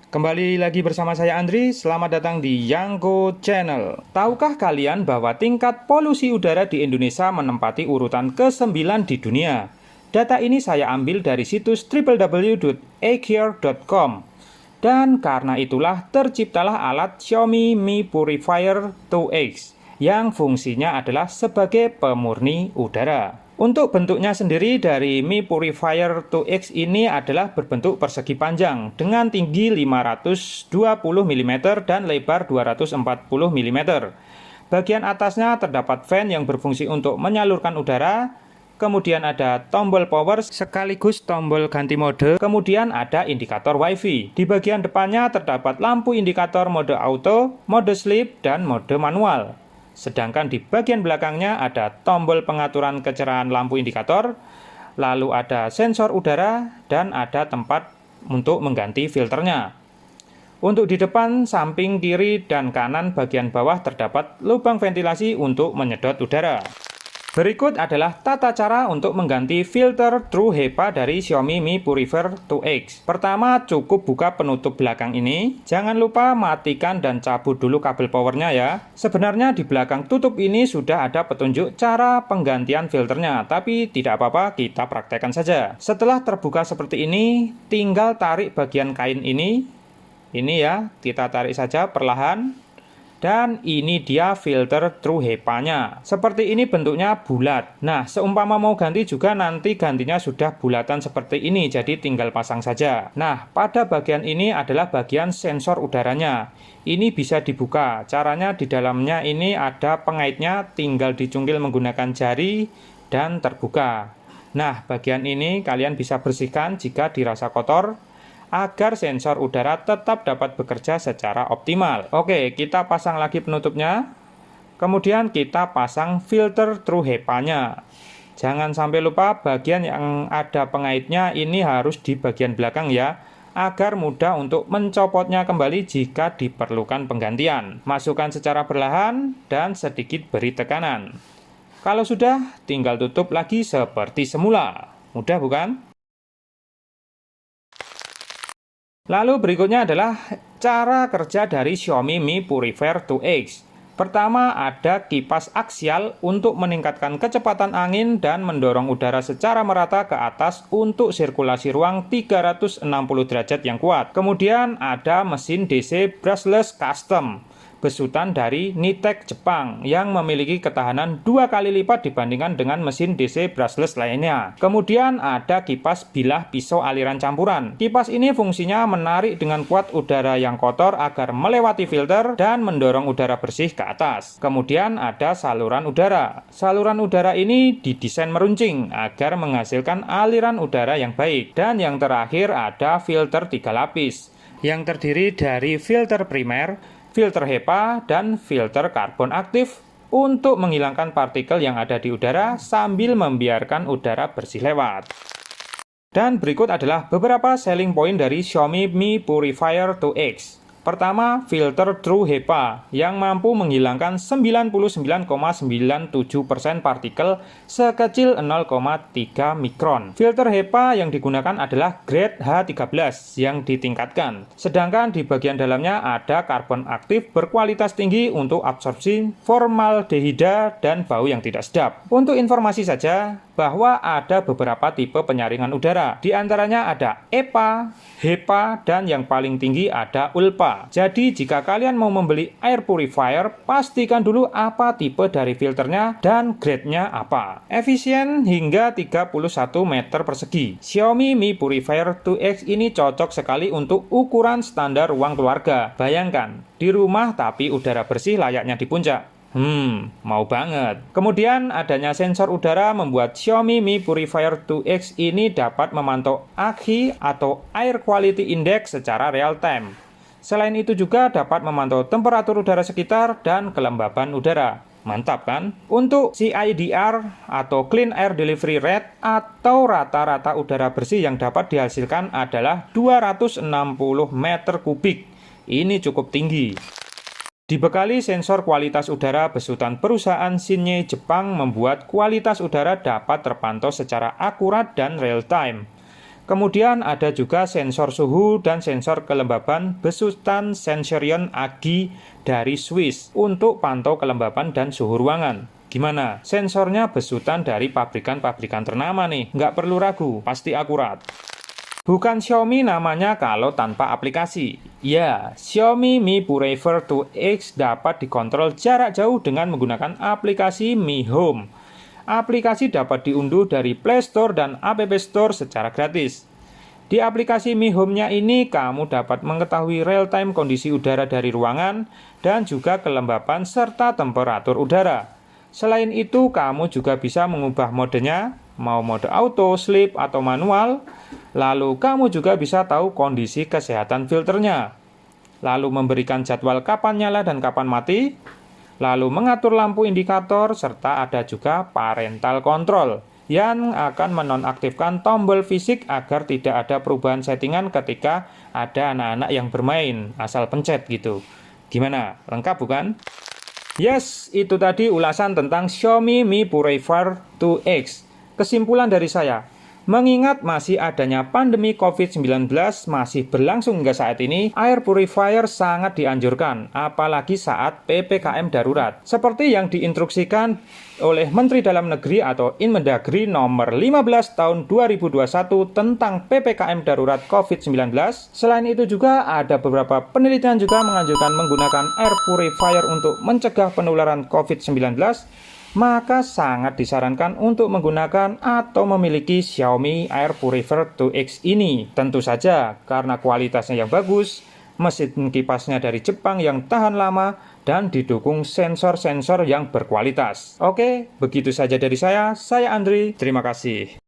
Kembali lagi bersama saya Andri, selamat datang di Yangko Channel. Tahukah kalian bahwa tingkat polusi udara di Indonesia menempati urutan ke-9 di dunia? Data ini saya ambil dari situs www.acare.com. Dan karena itulah terciptalah alat Xiaomi Mi Purifier 2X yang fungsinya adalah sebagai pemurni udara. Untuk bentuknya sendiri dari Mi Purifier 2X ini adalah berbentuk persegi panjang dengan tinggi 520 mm dan lebar 240 mm. Bagian atasnya terdapat fan yang berfungsi untuk menyalurkan udara, kemudian ada tombol power sekaligus tombol ganti mode, kemudian ada indikator WiFi. Di bagian depannya terdapat lampu indikator mode auto, mode sleep, dan mode manual. Sedangkan di bagian belakangnya ada tombol pengaturan kecerahan lampu indikator, lalu ada sensor udara, dan ada tempat untuk mengganti filternya. Untuk di depan, samping, kiri, dan kanan bagian bawah terdapat lubang ventilasi untuk menyedot udara. Berikut adalah tata cara untuk mengganti filter True HEPA dari Xiaomi Mi Purifier 2X. Pertama, cukup buka penutup belakang ini. Jangan lupa matikan dan cabut dulu kabel powernya ya. Sebenarnya di belakang tutup ini sudah ada petunjuk cara penggantian filternya, tapi tidak apa-apa, kita praktekkan saja. Setelah terbuka seperti ini, tinggal tarik bagian kain ini. Ini ya, kita tarik saja perlahan. Dan ini dia filter True HEPA-nya. Seperti ini bentuknya bulat. Nah, seumpama mau ganti juga nanti gantinya sudah bulatan seperti ini, jadi tinggal pasang saja. Nah, pada bagian ini adalah bagian sensor udaranya. Ini bisa dibuka. Caranya di dalamnya ini ada pengaitnya, tinggal dicungkil menggunakan jari dan terbuka. Nah, bagian ini kalian bisa bersihkan jika dirasa kotor, agar sensor udara tetap dapat bekerja secara optimal. Oke, kita pasang lagi penutupnya. Kemudian kita pasang filter True HEPA-nya. Jangan sampai lupa bagian yang ada pengaitnya ini harus di bagian belakang ya, agar mudah untuk mencopotnya kembali jika diperlukan penggantian. Masukkan secara perlahan dan sedikit beri tekanan. Kalau sudah, tinggal tutup lagi seperti semula. Mudah bukan? Lalu berikutnya adalah cara kerja dari Xiaomi Mi Purifier 2X. Pertama, ada kipas aksial untuk meningkatkan kecepatan angin dan mendorong udara secara merata ke atas untuk sirkulasi ruang 360 derajat yang kuat. Kemudian ada mesin DC brushless custom besutan dari Nitek Jepang yang memiliki ketahanan 2 kali lipat dibandingkan dengan mesin DC brushless lainnya. Kemudian ada kipas bilah pisau aliran campuran. Kipas ini fungsinya menarik dengan kuat udara yang kotor agar melewati filter dan mendorong udara bersih ke atas. Kemudian ada saluran udara. Saluran udara ini didesain meruncing agar menghasilkan aliran udara yang baik. Dan yang terakhir ada filter 3 lapis yang terdiri dari filter primer, filter HEPA, dan filter karbon aktif untuk menghilangkan partikel yang ada di udara sambil membiarkan udara bersih lewat. Dan berikut adalah beberapa selling point dari Xiaomi Mi Purifier 2X. Pertama, filter True HEPA yang mampu menghilangkan 99,97% partikel sekecil 0,3 mikron. Filter HEPA yang digunakan adalah grade H13 yang ditingkatkan. Sedangkan di bagian dalamnya ada karbon aktif berkualitas tinggi untuk absorpsi formaldehida dan bau yang tidak sedap. Untuk informasi saja, bahwa ada beberapa tipe penyaringan udara. Di antaranya ada EPA, HEPA, dan yang paling tinggi ada ULPA. Jadi jika kalian mau membeli air purifier, pastikan dulu apa tipe dari filternya dan grade-nya apa. Efisien hingga 31 meter persegi. Xiaomi Mi Purifier 2X ini cocok sekali untuk ukuran standar ruang keluarga. Bayangkan, di rumah tapi udara bersih layaknya di puncak. Mau banget. Kemudian adanya sensor udara membuat Xiaomi Mi Purifier 2X ini dapat memantau AQI atau Air Quality Index secara real time. Selain itu juga dapat memantau temperatur udara sekitar dan kelembaban udara. Mantap kan? Untuk CIDR atau Clean Air Delivery Rate atau rata-rata udara bersih yang dapat dihasilkan adalah 260 meter kubik. Ini cukup tinggi. Dibekali sensor kualitas udara besutan perusahaan Shinye Jepang membuat kualitas udara dapat terpantau secara akurat dan real time. Kemudian ada juga sensor suhu dan sensor kelembaban besutan Sensorion AGI dari Swiss untuk pantau kelembaban dan suhu ruangan. Gimana? Sensornya besutan dari pabrikan-pabrikan ternama nih, nggak perlu ragu, pasti akurat. Bukan Xiaomi namanya kalau tanpa aplikasi. Ya, Xiaomi Mi Purifier 2X dapat dikontrol jarak jauh dengan menggunakan aplikasi Mi Home. Aplikasi dapat diunduh dari Play Store dan App Store secara gratis. Di aplikasi Mi Home-nya ini, kamu dapat mengetahui real-time kondisi udara dari ruangan dan juga kelembapan serta temperatur udara. Selain itu, kamu juga bisa mengubah modenya, mau mode auto, sleep, atau manual. Lalu, kamu juga bisa tahu kondisi kesehatan filternya. Lalu, memberikan jadwal kapan nyala dan kapan mati. Lalu mengatur lampu indikator, serta ada juga parental control yang akan menonaktifkan tombol fisik agar tidak ada perubahan settingan ketika ada anak-anak yang bermain, asal pencet gitu. Gimana? Lengkap bukan? Yes, itu tadi ulasan tentang Xiaomi Mi Purifier 2X. Kesimpulan dari saya, mengingat masih adanya pandemi COVID-19 masih berlangsung hingga saat ini, air purifier sangat dianjurkan, apalagi saat PPKM darurat. Seperti yang diinstruksikan oleh Menteri Dalam Negeri atau Inmendagri nomor 15 tahun 2021 tentang PPKM darurat COVID-19. Selain itu juga ada beberapa penelitian juga menganjurkan menggunakan air purifier untuk mencegah penularan COVID-19. Maka sangat disarankan untuk menggunakan atau memiliki Xiaomi Air Purifier 2X ini. Tentu saja karena kualitasnya yang bagus, mesin kipasnya dari Jepang yang tahan lama, dan didukung sensor-sensor yang berkualitas. Oke, begitu saja dari saya Andri, terima kasih.